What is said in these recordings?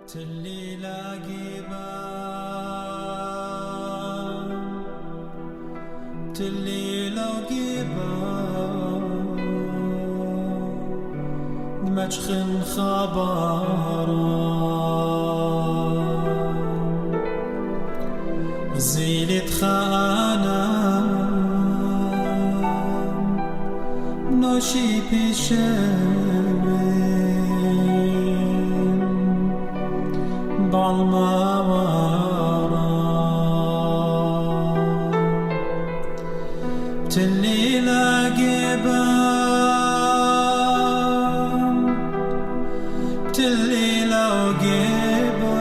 تلي لاقيبا تلي لاقيبا دمشخن خبارا زيلت خانا نوشي بشمين بالموارا تلي لاقيبا تلي لاقيبا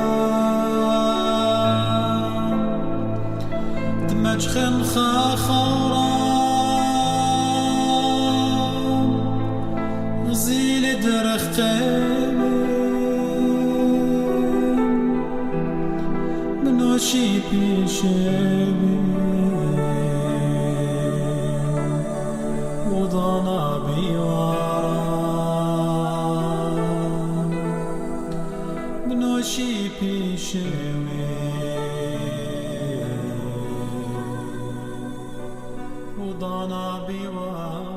دمشخن خاخورا غزيل درخ منوشي بشبي وضانا بيوارا منوشي بشبي وضانا بيوارا.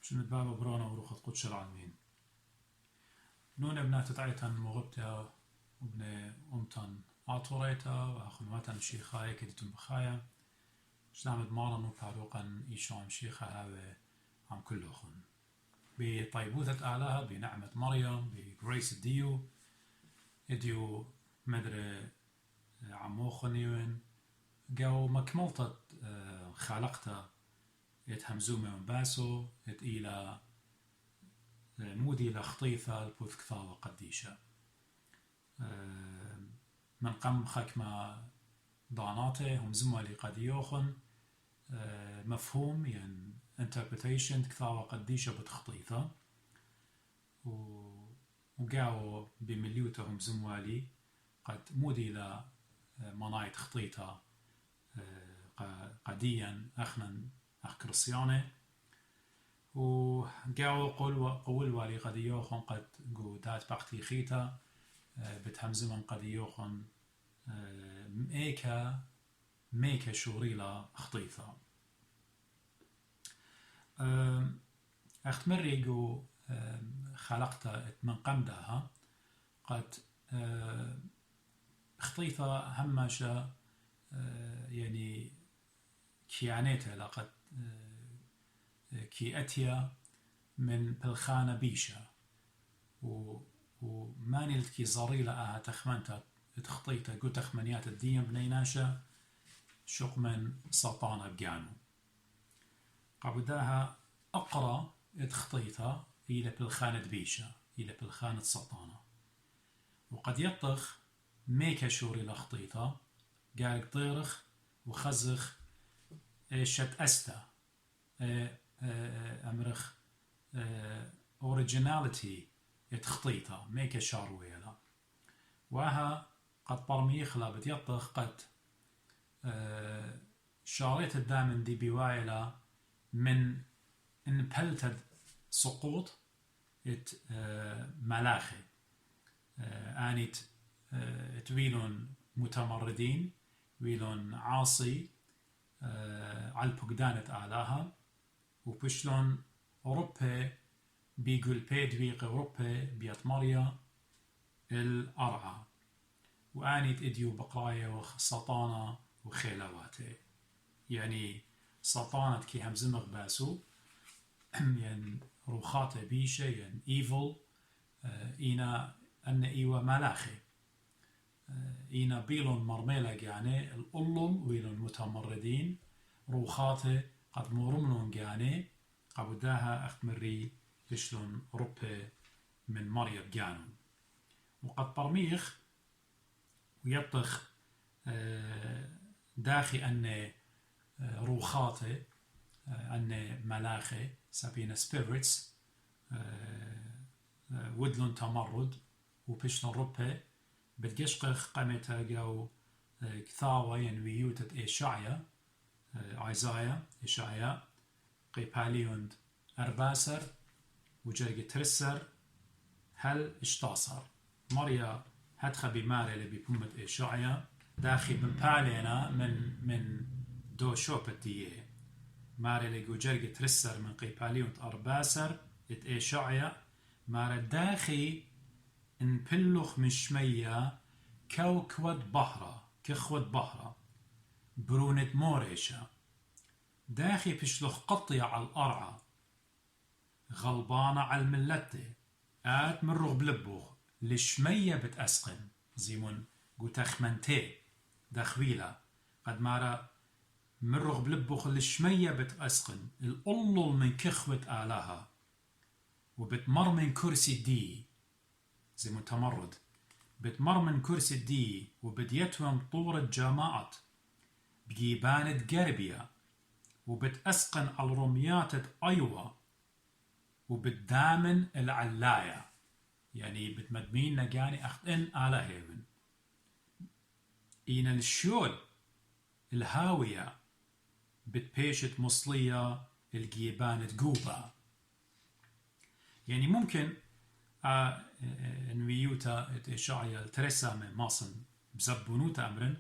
شنو بابا برانا وروخة قدش العالمين نون ابنات تعيتن مغبتا وابن أمتن عطوريتا وأخنواتن شيخايا كدتن بخايا شنعمد مارن وفاروقا إيشام شيخا هذا عم كل أخن بطيبوثة أعلاها بنعمة مريم بجريس الديو إديو مدري عموخنيوين قاو مكملتت خالقتا يتهمزومي من باسو إلى مودي لخطيفة البوث كثاوة قديشة من قم خكمة ضاناته هم زمالي قد يوخن مفهوم يعني interpretation كثاوة قديشة بتخطيفة وقاو بمليوتهم زموالي قد مودي لمنايت خطيطة قديا أخنا أخ كريستياني وقاو قول والي قد يوخن قد قودات بقتي خيتا بتهمزمن قد يوخن ميكا شوريلا خطيفة اختمري قو خلقتا من قمدها قد خطيفة همشا يعني كيانيتها لقد كي أتيا من بلخانة بيشا وماني لتكي زريلة تخمنتا تخطيتا قو تخمنيات الدين بنيناشا شق من سلطانة بقانو قابداها أقرأ تخطيتا إلى بلخانة بيشا إلى بلخانة سلطانة وقد يطخ ميكا شوري لخطيتا قارق طيرخ وخزخ شت أستا أمرخ originality تخطيطها ميكا شارويلا وها قد برميخلا بتيطخ قد شاريت الدامن دي بوايلا من إن بلتد سقوط ملاخي آنيت تويلون متمردين ويلون عاصي على البقدانة أعلاها وبشلون أوروبا بيقول بيدويق أوروبا بيت مريا الأرعى وآنيت إديو بقرايا وسطانة وخيلواتي يعني سطانة كي همزمغ باسو يعني روخاتي بيشة يعني evil إينا أن إيوة ملاخي إينا بيلون مرميلة يعني الألم ويلون متمردين روخاتي قد مرملون يعني قبداها أختمري يشلون أوروبا من مريم جانو وقد برميخ ويطخ داخي أن روخاتي أن ملاخي سابينا spirits ودلون تمرد وبشلون روبا بتقشقخ قمتا جو كثاوة ينويوتة إشعيا آيزايا إشعيا قيباليوند أرباسر وجرج ترسر هل اشتصر مريا هتخ بماري اللي بيبومت إشعيا داخل من بالينا من دو شوبتيه ماري اللي جو جرج ترسر من قيباليوند أرباسر ات إشعيا ماري داخل ان بلوخ مشمية كوكود بحرة كخود بحرة برونت موريشا داخي بشلوخ قطيع على الأرعى غلبانة على الملتة آت من رغب لبوخ لشمية بتأسقن زيمون قو تخمنتي داخويلة قد مارا من رغب لبوخ لشمية بتأسقن الألل من كخوة آلها وبتمر من كرسي دي زي متمرد بتمر من كرسي دي وبديتهم طورة جماعة بجيبانة جربية وبتأسقن على رميات أيوة وبتدامن العلاية يعني بتمدمين نجاني أخذن على هيفن إن الشول الهاوية بتبيشت مصلية الجيبانة جوبا يعني ممكن نويوتا إشعيا ترسا من ماصن بزبونوتا أمرن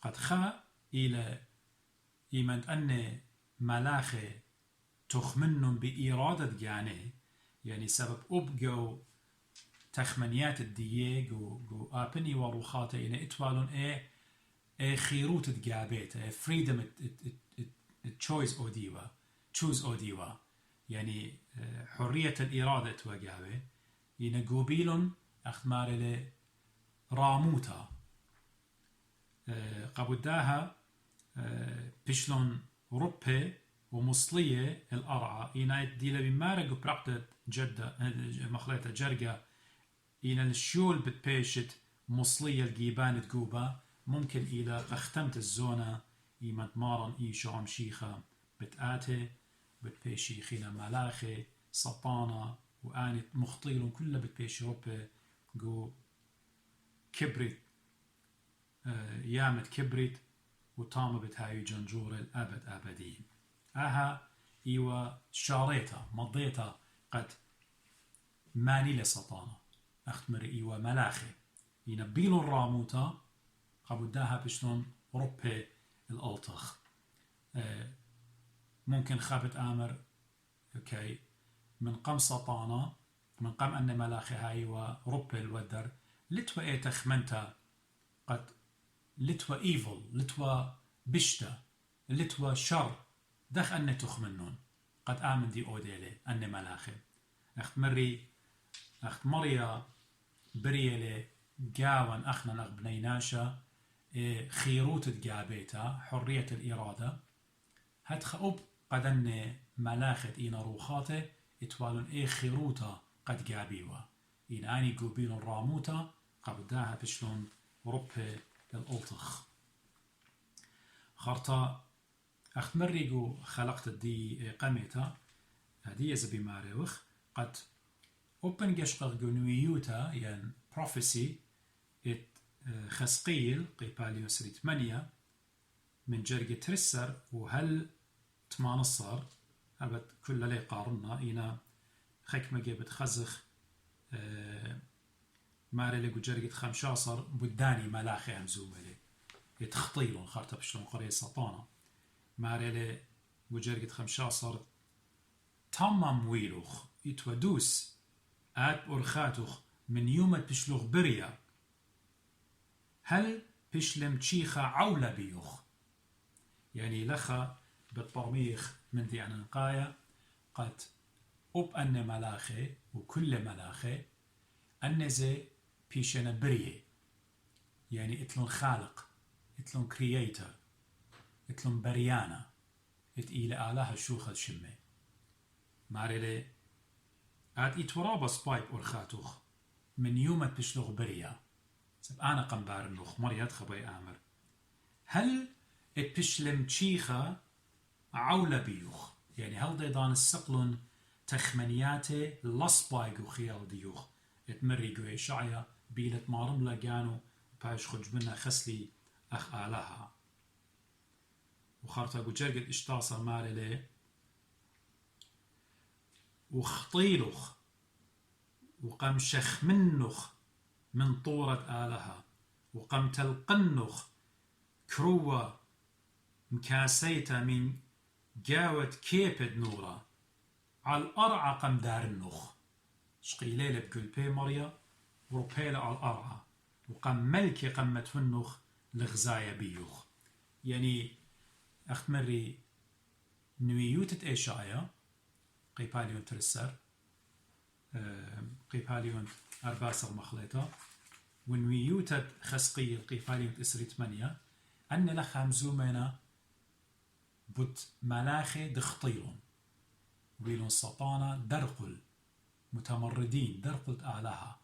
قد خا إلى إيمان أن ملاخي تخمنهم بإرادة جانه يعني سبب أبقوا تخمنيات الدياج و أبني وروخاته إن إتوالون خيروت تجابيت freedom choice أوديوا choose أوديوا يعني حرية الإرادة توجابه إن جوبيلون أختمار له راموتا قبوداها بشلون ربه ومصلية الأرعى إن ديلا بمارق وبرقدة جدة مخلطة جرقة إن الشول بتبيشت مصلية الجيبان تجوبا ممكن إلى أختمت الزونة إيمان مارن إيشو عم شيخة بتآته بتبيشي خينا ملاخي سطانة وآنت مخطيلون كلها بتبيشي ربه جو كبرت يامت كبرت وطامة بتهاي جنجور الأبد أبدين أها إيوا شاريتا مضيتا قد ماني لسطانة أختمر إيوا ملاخي ينبيلون راموتا قبوداها بشلون ربه الألطخ ممكن خابت آمر أوكي من قم سطانة من قم أن ملاخي هاي وربه الودر لتوا إيه تخمنتا قد لتوا إيفل لتوا بشتا لتوا شر دخ أن تخمنون قد آمن دي أوديلي أن ملاخي أخت مريا بريلي جاوان أخنا نغبنيناشا خيروت جابيتا حرية الإرادة هتخأب قد أن ملاخت إينا روخاته اتوالون خيروتا قد جابيوا إن آني قوبين راموتا قبداها بشلون ربه الألطخ خارطا أخت مريقو خلقت دي قميتا هدي زبي ماريوخ قد أوبن جشقر جنويوتا يعني بروفيسي ات خسقيل قيباليو سري 8 من جرجة ترسر وهل تمانصر هبت كل لي قارنا إنا خكمة جابت خزخ ماري لقو جرجة 15 بداني ملاخي همزوملي يتخطيلون خارطة بشلون قرية سطانة ماري لقو جرجة 15 تمام ويلوخ يتودوس آت أرخاتوخ من يومت بشلوخ بريا هل بشلم تشيخة عولة بيوخ يعني لخا بالطرميخ من دي عنقاية قد أب أن ملاخي وكل ملاخي أن زي بيشنا بريه يعني اتلون خالق اتلون كرييتر اتلون بريانا اتقيل آلها شوخة شمي ماريلي عاد يتورابا سبايب أرخاتوخ من يومت بشلوغ بريا سب أنا قنبار النوخ مريات خباي آمر هل اتبشلم تشيخة عولة بيوخ يعني هل ديدان السقلون تخمنياته لصبايقو خيال ديوخ اتمريقو إشعيا بيلت مارم لقانو باش خج منا خسلي أخ آلها وخرطة جرجت اشتاصة مارلي وخطيلخ وقم شخ منخ من طورة آلها وقم تلقنخ كروة مكاسيتا من جاوت كيبد نورا على الأرعى قم دار النخ شقيليلة بقول بي مريا وروبيلة على الأرعى وقم ملكي قم متفنخ لغزايا بيوخ يعني أخت مري نويوتة إيشايا قيباليون ترسر قيباليون أرباسر مخلطة ونويوتة خسقية قيباليون تسري 8 أن لخا مزومنا بوت ملاخي دخطيلون ويلون سطانا درقل متمردين درقلت آلها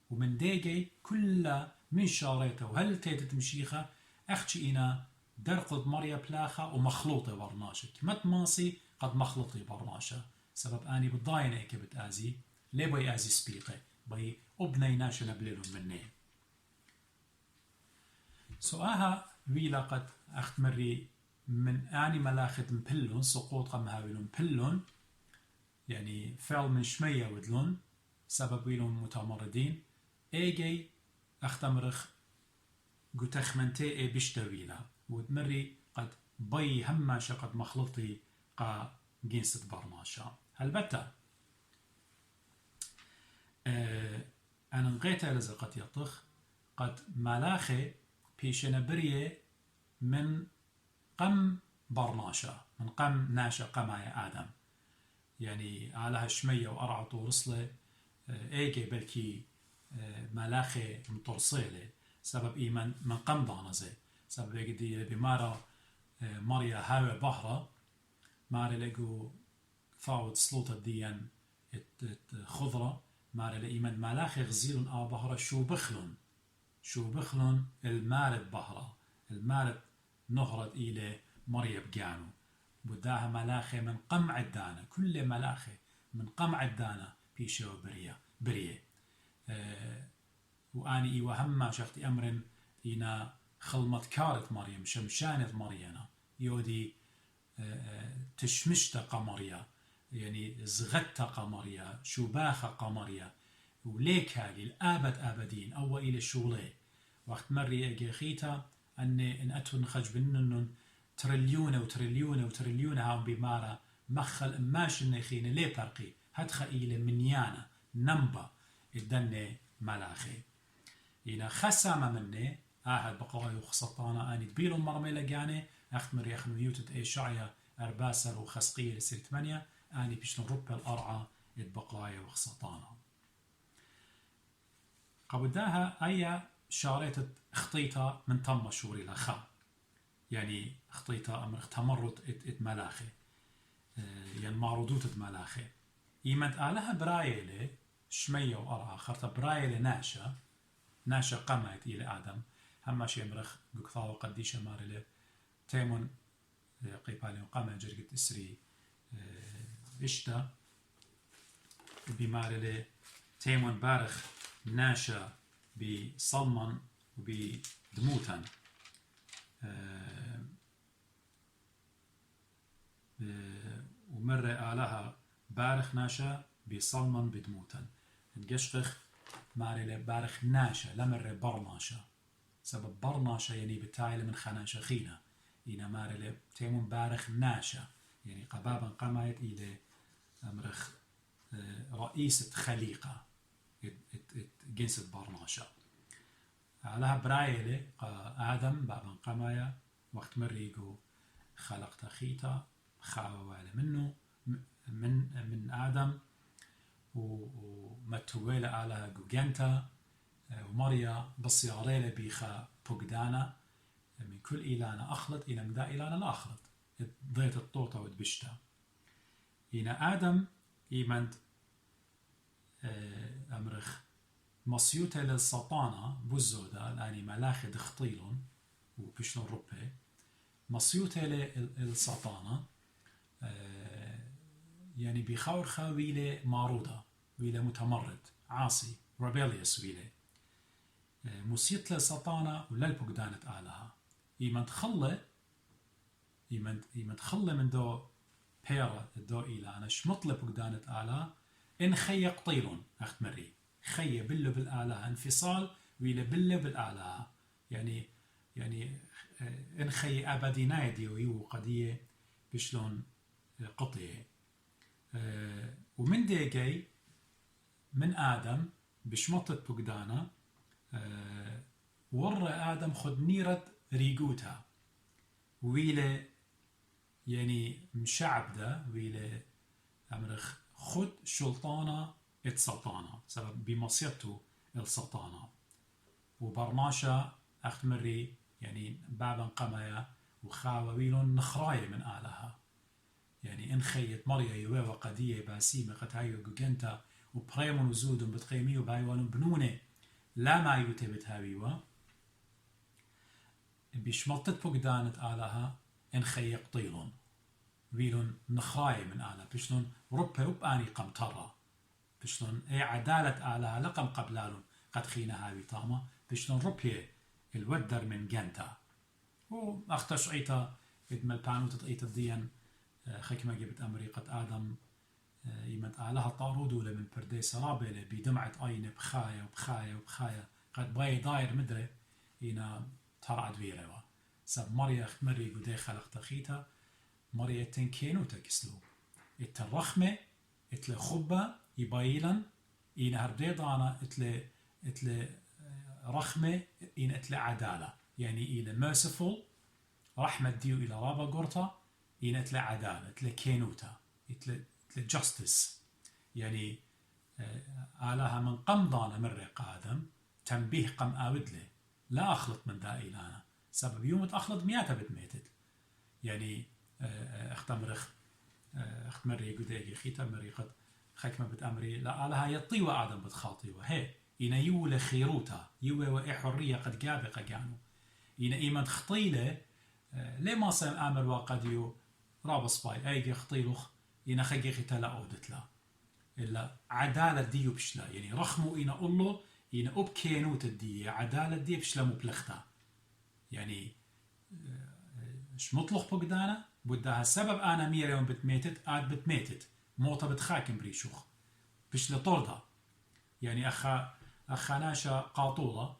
ومن ديجي كل من شاريته وهل تيتت مشيخة أختي إنا درقلت مريا بلاخة ومخلوطة برناشة كمت ماسي قد مخلطي برناشة سبب أني بالضاينة إيكي بتآزي ليه بي آزي سبيقي بي أبني ناشا نبللهم مني سؤالها ويلا قد أخت مري من آني ملاخت مبلون سقوط قمهاويلون مبلون يعني فعل من شمية ودلون سبب ويلون متمردين ايجي اختمرخ قتخ منتي اي بشتويلا ودمري قد بي هماشا قد مخلطي قا جنسة برماشا هلبتا أنا نغيتها لزقت يطخ قد ملاخي بيشنا بريه من قم برناشا من قم ناشا قمايا آدم يعني على شمية وأرعط ورسلة ايجي بلكي ملاخي مطرسيلة سبب إيمان من قم ضانزي سبب يجدي بمارا مريا هاوي بحرة مارا لقو ثاوت سلوطة ديان خضرة مارا لإيمان ملاخي غزيلون بحرة شو بخلون المارد بحرة المارد نهرت إلى مريا بجانو بداها ملاخي من قمع الدانة كل ملاخي من قمع الدانة بيشو بريه واني وهما شختي امر إنا خلمت كارت مريم شمشانت مرينا يودي تشمشت قمريا يعني زغت قمريا شباخ قمريا وليك هالي الآبد آبدين أو إلى الشولي وقت مري أجي خيتا أن أتون خج بنن تريليون هاو بمارا مخل ماش النخين ليه برقي هدخل إلى منيانا نمبا الدني ملاخي إنا خسامة مني آهد بقايا وخسطانا آني تبيلو مرميلة جاني أختمر يخنو يوتت إيشايا أرباسر وخسقية لسير 8 آني بيشنو ربا الأرعى البقايا وخسطانا قبداها أي شاريت خطيطة من تم شوري لخا يعني خطيطة أمر تمرد ات ملاخي يعني معروضوت ات ملاخي يمد آلها برايلة شمية وأرعى خرطة برايلة ناشا قمت إلى آدم هما شي أمرخ بكثاو قديشة مارلة تيمون قيبالي قمت جرقت إسري إشتا بمارلة تيمون بارخ ناشا بصلمن وبدموتن ومرة آلها بارخ ناشا بصلمن بدموتن نقشقخ ماري بارخ ناشا لمرة برناشا سبب برناشا يعني بتايل من خناشا خينا إنا ماري تيمون بارخ ناشا يعني قبابا قمايت إلى أمرخ رئيسة خليقة جنسة برناشا علىها برايلة آدم بابا قمايا وقت مريقو خلقت خيتا خاوالة منه من آدم ومتويلة على جوجنتا ومريا بصياريلة بيخا بوغدانا من كل إلانة أخلط إلى مدا إلانة لا أخلط ضيت الطوطة ودبشتا إنا آدم إيمند أمرخ مصيوته للسطانة بوزودا لأني ملاخي دخطيلون وبشنو الربي مصيوته للسطانة يعني بخور خاويلة معروضة ويلة متمرد عاصي rebellious ويلة مصيت للسطانة ولا البقدانة آلها إيمان تخلى يمن خلى من دو بيرا دو إلى أنا شمطلة بقدانة آلا إن خي قطيلون أخت مري خي بلو بالآلة انفصال ويلا بلو بالآلة يعني إن خي أبدي نايدي ويو قضية بشلون قطية ومن دي جاي من آدم بشمطة بقدانة ورى آدم خد نيرة ريقوتها ويلا يعني مشعب ده ويلا أمرخ خد شلطانة اتسلطانة سبب بمصيرته السلطانة وبرناشا أخت مري يعني بابا قمايا وخاوة ويلون نخراية من آلها يعني إن خيت مريا يويوة قدية باسيمة قد هايو جوجنتا وبريمون وزودن بتقيمي وبايوان بنونة لا ما يوتبت هاويوة بشملتت بقدانة آلها إن خي قطيلون ويلون نخراية من آلها بشلون ربه وباني قمترة بشلون اي عدالة آلها لقم قبلالون قد خينا هاوي طامة بشلون ربيه الودر من جنتا واختش عيتا ادمل بانوت عيتا ديان خكما جبت أمريقة آدم يمت آلها طارود ولا من بردي سرابيلة بدمعة عين بخايا وبخايا وبخايا قد باي داير مدري هنا ترعد ويروا سب مريا اخت مري قدي خلق تخيتا مريا تنكينو تكسلو الرخمة اتل خبة يبايلا إن هرديضانا اتل رخمة إن اتل عدالة يعني إلى merciful رحمة ديو إلى رابا قرطة إن اتل عدالة اتل كينوتا اتل justice يعني آلها من قمضانا مرق آدم تنبيه قم آودله لا أخلط من دا إلانا سبب يوم أخلط مياتا بتميتت يعني أخت مري قديقي خيتا مري قد خكمة بتأمري لا آلها يطيوة آدم بتخاطيوة هي إنا يولى خيروتا يوى وإي حرية قد جابقة جانو إنا إيمان خطيلة ليه ما سيم آمر وقديو رابص باي أيجي خطيلوخ إنا خيجي خيتا لا أودت لا إلا عدالة ديو بشلا يعني رخمو إنا أولو إنا أبكينوت الدية عدالة دي بشلا مبلغتا يعني شمطلخ بقدانا بدها سبب أنا ميرا يوم بتميتت آد بتميتت موطة بتخاكم بريشوخ بشلا طردها يعني أخا ناشا قاطولة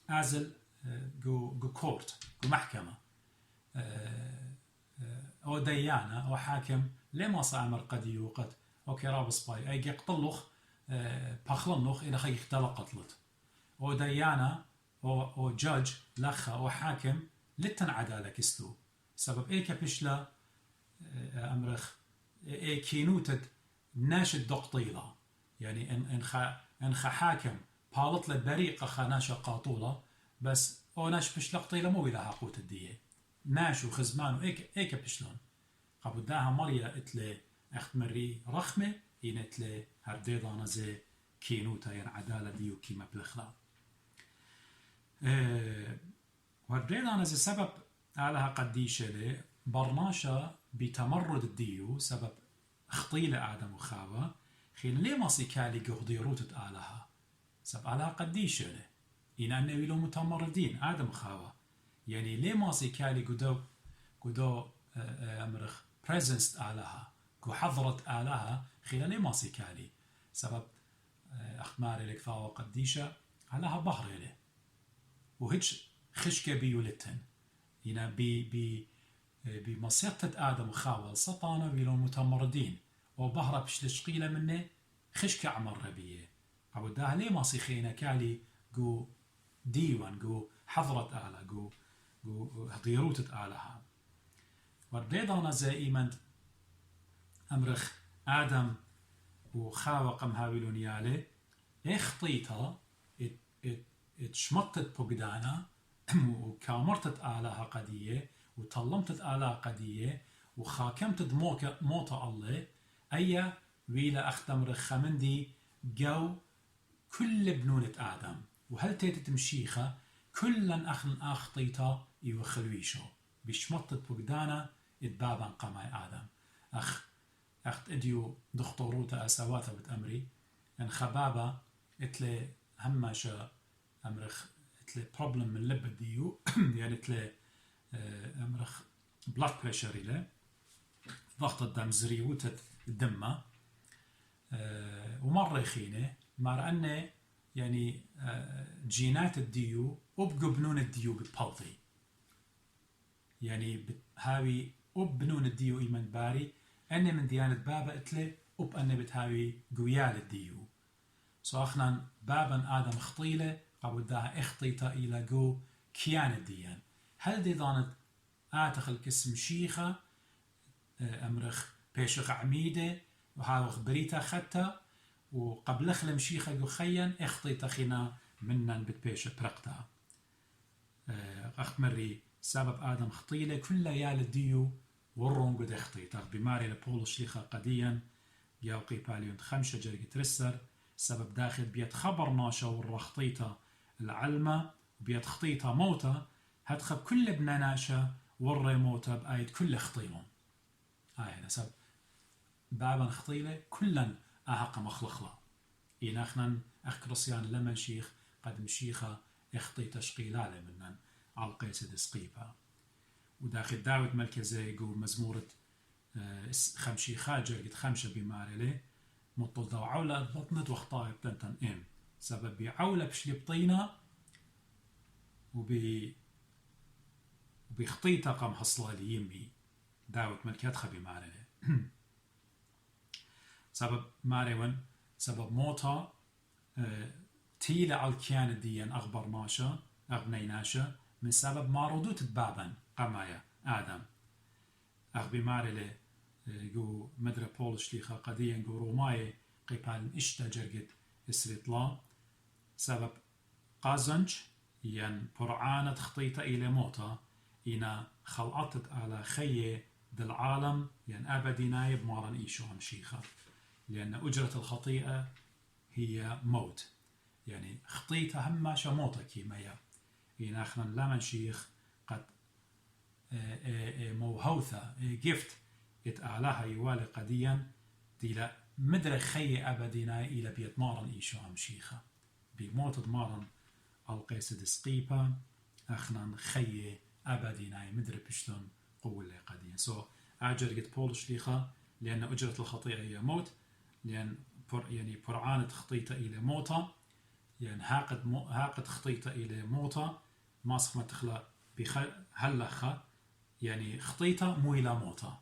أعزل جو كورت جو محكمة أو ديانة أو حاكم لما صامر قد يوقت أوكي رابس باي أي يقتلخ بخلنخ إلى خي اختلا قتلت أو ديانة أو جاج لخا أو حاكم لتن عدالة كستو سبب إيه كبشلا أمرخ إيه كينوتد ناشد دقطيلة يعني إن حاكم بالط للبريقة خناشة قاطولة بس أو ناش بشلا قطيلة مو إلى حقوت الدية ناشو خزمانو إيه كبشلون قبل داها مريا إتلي أخت مري رخمة إن إتلي هرديضانا زي كينوتا يعني عدالة ديو كيما بلخلا وهرديضانا زي سبب علىها قديشة لي برناشا بتمرد الديو سبب خطيلة آدم وخاوة خيل ليه ما سيكالي قهضي روتت آلها سبب علىها قديشة لي إن أنه يلو متمردين آدم وخاوة يعني ليه ما سيكالي قدو أمرخ presence آلها قو حضرت آلها خيل ليه ما سيكالي سبب أخماري لك فاوة قديشة علىها بحر لي وهيش خشكة بيولتن هنا بمصيرة آدم وخاوة السطانة بيلون متمردين وبهرة بشلشقيلة منه خشكة عمر ربيه عبدها ليه ما سيخينا كالي جو ديوان جو حضرة آلة جو ضيروتة آلها ورديضانا زي إيمان أمرخ آدم وخاوة قم هاويلون يالي اخطيتها اتشمطت بقدانا وكامرتت آلها قدية وطلمتت آلها قدية وخاكمتت موطة الله أي ويلا أختم رخمندي جو كل بنونة آدم وهل تيتت مشيخة كلا أخطيتا يوخلويشو بشمطت بقدانا اتبابا قماي آدم أخت اديو دكتوروتا أسواتا بتأمري ان خبابة اتلي هماشا أمرخ اتلي problem من لب ديو يعني اتلي أمرخ بلاد بريشر له ضغط الدم زريوتة الدم ومرة خينة مع أنه يعني جينات الديو وبقبنون الديو بالبلطي يعني هاوي وبنون الديو إيمان باري أنه من ديانة بابا إتله وبأنه بتهاوي قويال الديو أخنا بابا آدم خطيلة قبل داها اخطيتا إلى جو كيان الديان هل دي ضانت آتخل كسم شيخة أمرخ بيشخ عميدة وهاوخ بريتا خطة وقبل خلم شيخة جو خيان اخطيتا خنا منن بتبيش برقتا أخت مري سبب آدم خطيلة كل يال الديو ورون قد اخطيتا بماري لبولو شيخة قديا يوقي باليون خمسة جرقة رسر سبب داخل بيت خبر ناشا والرخطيتا العلمة وبيت خطيتا موتا هتخب كل ابن ناشا وري موتا بآية كل خطيلون هاي سبب بابا خطيلة كلا أحق مخلخلا إناخنا أخكرسيان لمن شيخ قد مشيخة اخطي تشقيلالة منن على قيسة سقيبها وداخل دعوة ملكزي جو مزمورة خمشيخات جرقة خمسة بمارلي مطلدة وعولة بطنت واخطاء بتنتن إم سبب بعولة بشلبطينا وبيخطيتا قام حصلها لي يمي دعوة ملكات خبي مارلي سبب ماريون سبب موتا تيلة على الكيان الديان أخبر ناشا أغني ناشا من سبب مارودوت بابا قمايا آدم أخبي مارلي جو مدرة بولش ليخا قديا جو روماي قيبال إشتا جرقت إسريطلا سبب قازنج ين برعانة خطيطة إلى موتا إنا خلقتت على خيه بالعالم ين أبدي نايب مارن إيشو همشيخة لأن أجرة الخطيئة هي موت يعني خطيطة هماشا موتا كيميا إنا أخنا لمن شيخ قد موهوثة جفت اتعلاها يوالي قديا ديلا مدر خي أبدينا إلى بيت مارن إيشو همشيخة بموت مارن القيس دسقيبا أخنا خي أبدينا مدر بشتون قولي قديا أجرقت بولش ليخا لأن أجرة الخطيئة هي موت لأن يعني برعانة خطيطة إلى موتا يعني هاقد خطيطة إلى موتا ما صف ما تخلى هلخة يعني خطيطة مو إلى موتا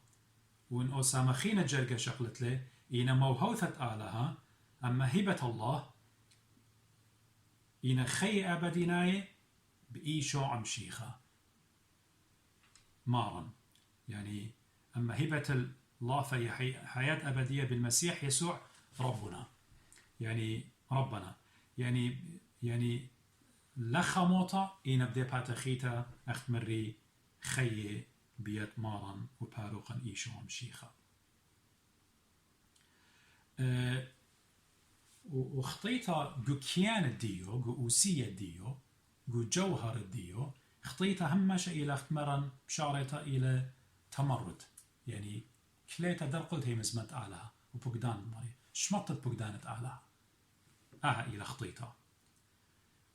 وإن أسامة خينة جرقة شقلت له إن موهوثة آلها أما هبة الله إن خي أبديناي بإيشو عمشيخة مارن يعني أما هبة الله في حياة أبدية بالمسيح يسوع ربنا يعني ربنا يعني لخا موتا إن بدي باتخيتا أختمري خي بيت مارن وباروقا إيشو همشيخة وخطيتا جو كيان الديو جو أوسية الديو جو جوهر الديو خطيتا همشا إلى اختمرن بشارتا إلى تمرد يعني كليتا درقلت هي مزمت آلها وبقدان ماري شمطت بقدانت آلها إلى خطيتا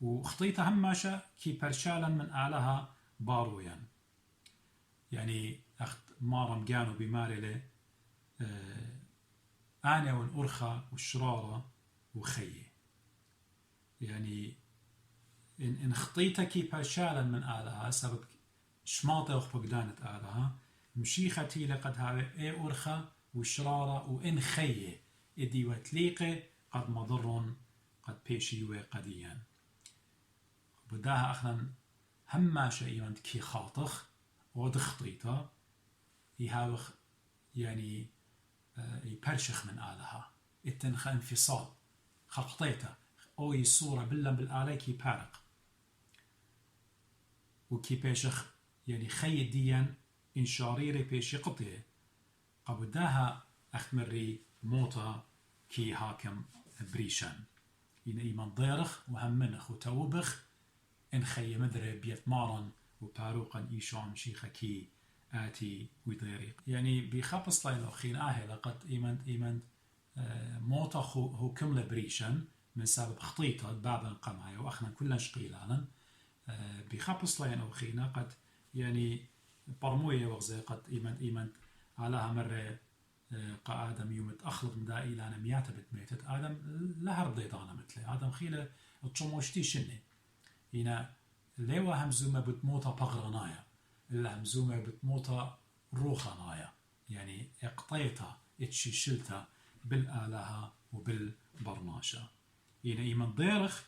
وخطيتا هماشا كي برشالا من آلها بارويا يعني أخت مارم جانو بمارلة أنا والأرخى والشرارة وخيه يعني إن خطيتا كي برشالا من آلها سبب شماطة وخبقدانت آلها مشيختي لقد هاي أرخى والشرارة وإن خيه إدي وتليقه قد مضرون قد بيشيوه قديا بداها أخنا هماشا إيمان كي خاطخ ودخطيتا يهاوخ يعني يبرشخ من آلها التنخ انفصال خلقطيتا أو يصورة بالآلة كي بارق وكي بيشخ يعني خي ديان إن شاريري بيشي قطيه قبداها أخمري موتا كي هاكم بريشان إن إيمان ضيرخ وهمنخ وتوبخ إن خي مدري بيت مارن وباروقا إيشام شيخة كي آتي ويضيري يعني بخبص لين أخين لقد إيمان موتا هو كمل بريشان من سبب خطيطة بابا قمايا وأخنا كلنا شقيلانا بخبص لين أخينا قد يعني برموية وغزي قد إيمان علىها مرة قا آدم يومت أخلق مدا إلى نمياته بتميتت آدم لهر ضيضانة مثله آدم خيلة التشموشتي شنه هنا ليوا همزومة بتموتا بغرانايا إلا همزومة بتموتا روخانايا يعني اقطيتا اتشيشلتا بالآلهة وبالبرناشة هنا إيمان ضيرخ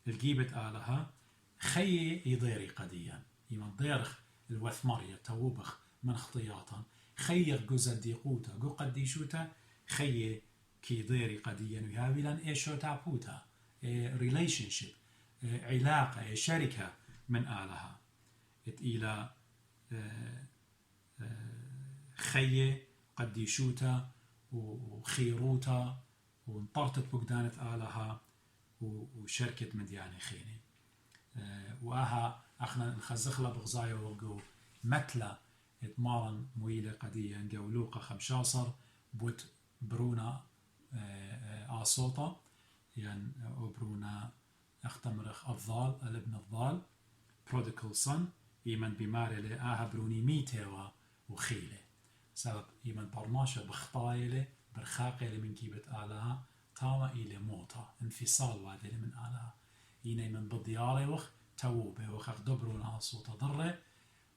الجيبة آلهة خي يضيري قديا إيمان ضيرخ الوثمارية توبخ من خطياتا خير جوزا ديقوتا جو قديشوتا خي كي ضيري قديا ويهاويلان إيشو تابوتا ريليشنشيب علاقة شركة من آلها إلى خي قديشوتا وخيروتا وانطرتت بقدانة آلها وشركة مديانة خيني وآها اخنا نخزخلا بغزايا وقو متلا اتمارن مويلة قديا نقو لوقا 15 بوت برونا آصوتا يعني برونا اختمرخ الضال الابن الضال prodigal son إيمن بماري لآها بروني ميتوا وخيلة سبب إيمن برناشة بخطايلة برخاقيلة من كيبة آلها تاوى إلى موتا انفصال وادلة من آلها إيمن بالديارة وخ توبة وخ دبرونا آصوتا ضرة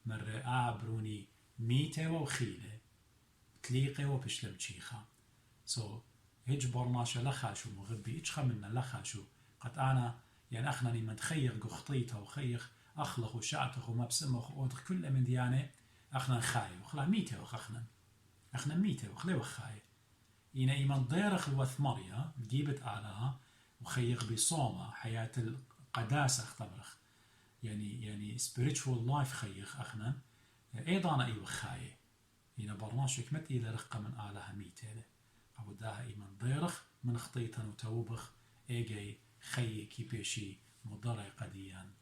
مرة بروني ميتوا وخيلة تليقة وبشلم تشيخة هج برناشة لخاشو مغبي إيش خمنا لخاشو قد أنا يعني أخنا من تخير قخطيته وخيخ أخلق وشعته وما بسمخ وأدخ كل من ديانة أخنا خاي وخلا ميته وخخنا أخنا ميته وخلا وخاي إنا إيمان ضيرخ الوثمرية جيبت آلها وخيخ بصومة حياة القداسة اختبرخ يعني spiritual life خيخ أخنا أيضا أي وخاي إنا برناشك مت إلى رقة من آلها ميته أبو داها إيمان ضيرخ من خطيتا وتوبخ إيجي خي كيبيشي مضرع قديا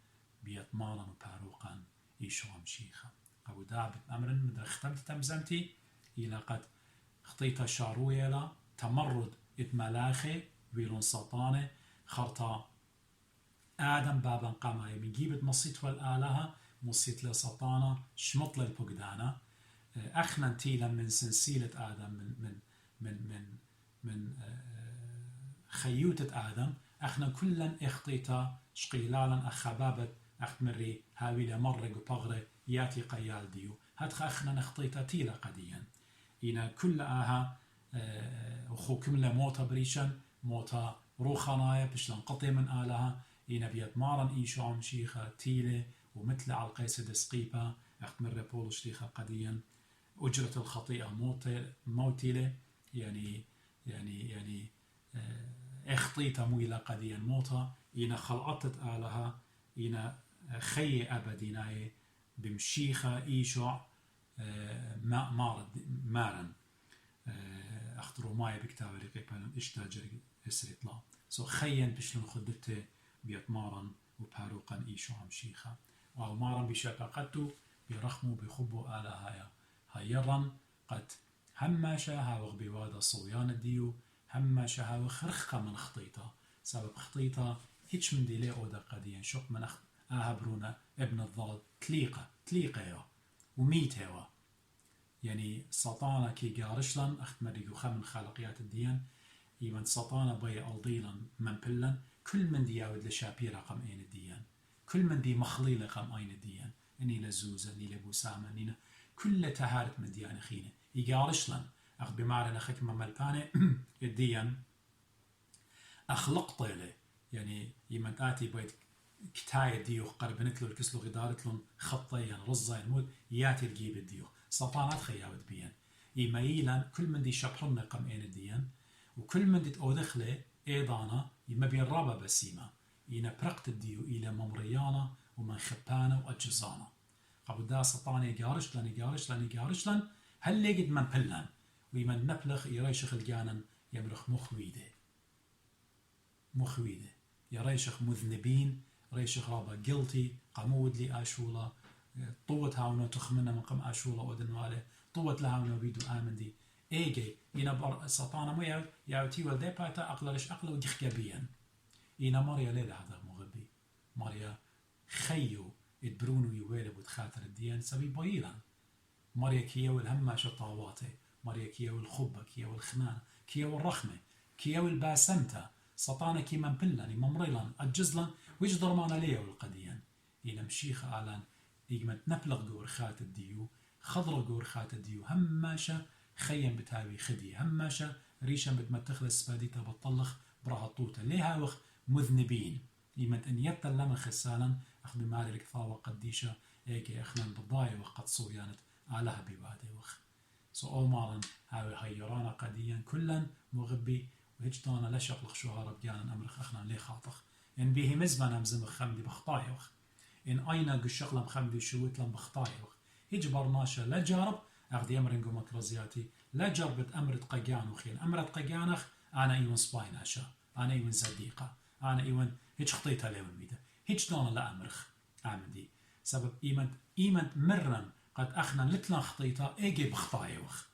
بيطمالا وباروقا إيشو أمشيخا أبو داع بتأمرن مدر ختمت تمزمتي إلى قد خطيتا شارويلا تمرد إتملاخي ويلون سلطانة خرطا آدم بابا قاماي من جيبت مصيت والآلهة مصيت لسلطانة شمط للبقدانة أخنا تيلا من سلسلة آدم من خيوتة آدم أخنا كلا اخطيتا شقيلالا أخبابت أختمري هاويلا مرق وبغرة ياتي قيال ديو هاتخ أخنا نخطيتا تيلا قديا إنا كل آها وخو كملا موتا بريشن موتا روخانايا بشلان قطي من آلها إنا بيت مارن إيشو عم شيخة تيلة ومثل على القيس دسقيبا أختمر بولو شيخة قديا أجرة الخطيئة موتيلة يعني اخطيتا مويلة قديا موتا إنا خلقتت آلها إنا خي أبديناي بمشيخة إيشوع مارن أخطروا معي بكتاب رقيقا إشتاجر إسريطلا خيا بشلون خدته بيتمارن وباروقا إيشوع مشيخة أو مارن بشكا قدتو برخمو بخبو آلها هيرا قد هما شاها وغبيوادا صويان الديو هما شاها وخرخة من خطيطة سبب خطيطة هيش من ديلي أودا قديا شق من آهبرونا ابن الضال تليقة يا وميت هوا يعني سطانا كي قارشلن أختمريقو خمن خالقيات الديان يمن سطانا بي ألضيلا من بلن كل من دي يعود لشابي رقم أين الديان كل من دي مخلي رقم أين الديان إني لزوزة إني لبوسامة إني كل تهارت من ديان خينة يقارشلن أخذ بمعنى أخيك مملبانة الديان أخلق طيلة يعني يمن آتي بيت كتاية ديوخ قربنت له الكسلو غدارت لهم خطيا رزا الموت ياتي الجيب الديوخ سطانات خياوت بيان يميلان كل من دي شبحرن قم اين الديان وكل من دي تأودخله ايضانا يما بين رابا بسيمة ينا برقت الديو الى ممريانا ومن خبانا واجزانا قبل دا سطاني يقارش لن هل لقد من بلان ويمن نبلغ يريشخ الجانا يمرخ مخويده يريشخ مذنبين ريشخ رابا guilty قمود لي آشولا طوت هاونا تخمنا من قم آشولا ودن واله طوت لهاونا بيدو آمن دي ايجي إنا بر سطانا مو ياوتي والدي باتا أقلرش أقل وديخ جابيا إنا ماريا ليلة هذا مغبي ماريا خيو اتبرونو يويلب وتخاطر الديان سبي بايلا مريا كيا والهماشة طاواته مريا كيا والخبة كيا والخنان كيا والرخمة كيا والباسمتة سطانا كي من بلن ممريلان أجزلن ويجدر معنا ليه والقديان إلى مشيخ أعلان يجمد نبلغ جور خات الديو خضر جور خات الديو هماشة خيم بتاوي خدي هماشة ريشا بتمتخل السباديتا بتطلخ براها طوطة ليها وخ مذنبين يمد أن يتلم خسالا أخذ مالي الكثاوة قديشة إيكي أخلان بضايا وقد صويانت علىها بوادي وخ أومارا هاوي هيرانا قديا كلا مغبي وهجتانا لشق لخشوها ربيانا أمرخ أخنا لي خاطخ إن به مزبنا مزم خمدي بخطاي وخ إن أين قشق لم خمدي شويت لم بخطاي وخ هجبرناشا لا جارب أخذ يمرنقو مكرزياتي لا جربت أمرت قجان وخيل أمرت قجانخ أنا إيون سبايناشا أنا إيون صديقة أنا إيون هيج خطيتها ليون ميدا هيج دانا لا أمرخ عمدي سبب إيمن مرن قد أخنا لتلا خطيطة إيجي بخطاي وخ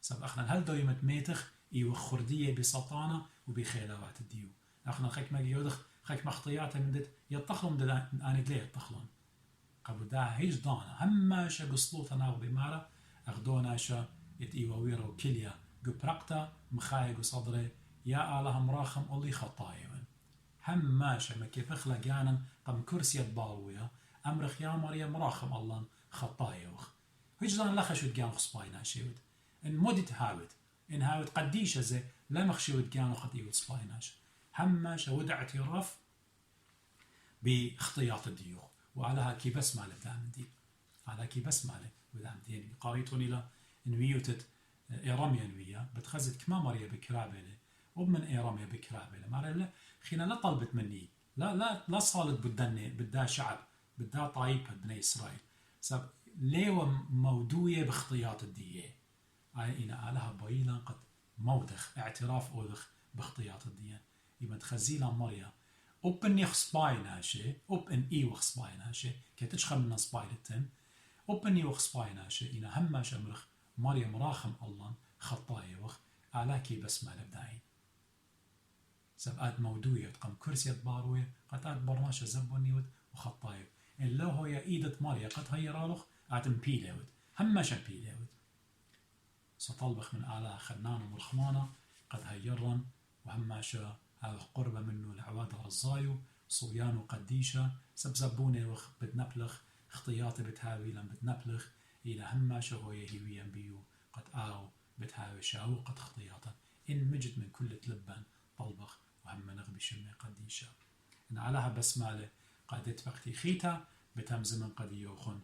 سبب أخنا هل دويمت ميتخ إيو خردية بسطانة وبخيلوات الديو أخنا خيك ما يودخ خيك مخطياته من دت يتخلون دل أنا ليه يتخلون قبل دا هيج دانا هماشا قصلوطة ناو بمارا أخدوناشا إيو ويرو كليا قبرقتا مخايق صدري يا آلها مراخم أولي خطايون هماشا ما كيف اخلا جانا قم كرسي الضاوية أمرخ يا مريم مراخم الله خطايا وخ هجدان لخشوت جان خصباينا شيود إن مودت هاود إن هاود قديشة زي لا مخشوت جان خطيوت صبايناش هماشا ود اعتراف بخطيات الديوخ وعلىها كي بسمالة بدام دي على كي بسمالة بدام دي يعني قاريتوني لا إنويوتت إيراميا نويا بتخزت كما مريا بكرابلة وبمن إيراميا بكرابلة مارلا خينا لا طلبت مني لا صالت بدها شعب بدها طايبة بني إسرائيل سب ليوا مودوية باختيات الدية إن آلها بايلا قد مودخ اعتراف أودخ باختيات الدية يبقى تخزيلا مريا أوبن يخ سبايناشي أوبن إيوخ سبايناشي كي تشخل من سبايلتن أوبن يوخ سبايناشي إن هماش أمرخ مريم راخم الله خطايا وخ آلاكي بسمة لبداين سبقات مودوية قم كرسي باروية قد آد برناشا زبونيود وخطايا إلا هو يا إيدة مريا قد هيرالوخ آتم بيلاود هماشا بيلاود سطلبخ من آلها خنان ومرخمانة قد هيرن وهماشا هذا قربة منه العواد الرزايو صويان وقديشة سبزبوني وخ بدنبلخ اختياطي بتهاوي لم بتنبلخ إلى هماشا هو يهويا بيو قد آو بتهاوي شاو قد اختياطا إن مجد من كل تلبان طلبخ وهم نغبي شمي قديشة إن علىها بسمالة قد اتبقتي خيتا بتمز من قد يوخن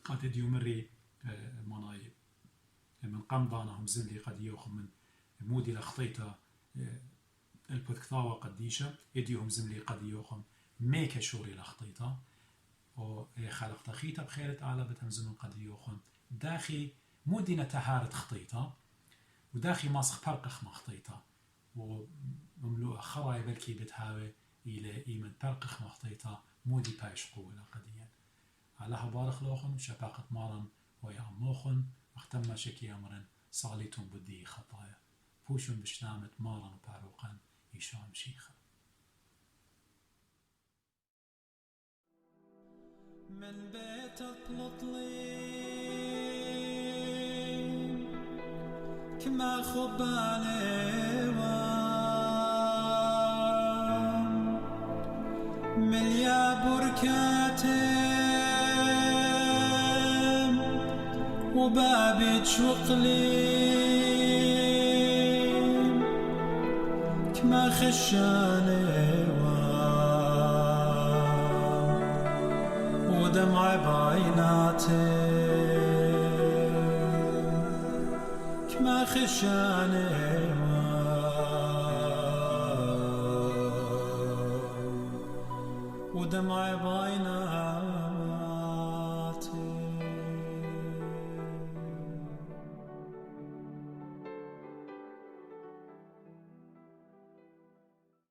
قد يديومري مناي من قمضانهم زنلي قد يوخن من مودي لخطيتا البودكثاوة قديشة يديهم زملي قد يوخن ميكا شوري لخطيتا وخلقت خيتا بخيرت أعلى بتمز من قد يوخن داخي مودي نتهارت خطيتا وداخي ماسخ برقخ مخطيتا ومملوء خراي بلكي بتهاوي إلى إيمن برقخ مخطيتا مودي بايش قوة قديا علىها بارخ لوخن شباقة مارن ويا موخن واختم شكي أمرن صاليتون بدي خطايا فوشن بشنامة مارن وباروقا يشام شيخا من بيت اطلطلي كما خبالي مليا بركاتم وبابي تشوقلي كما خشاني ودمع بعيناتي كما خشاني ودمع بعيناتي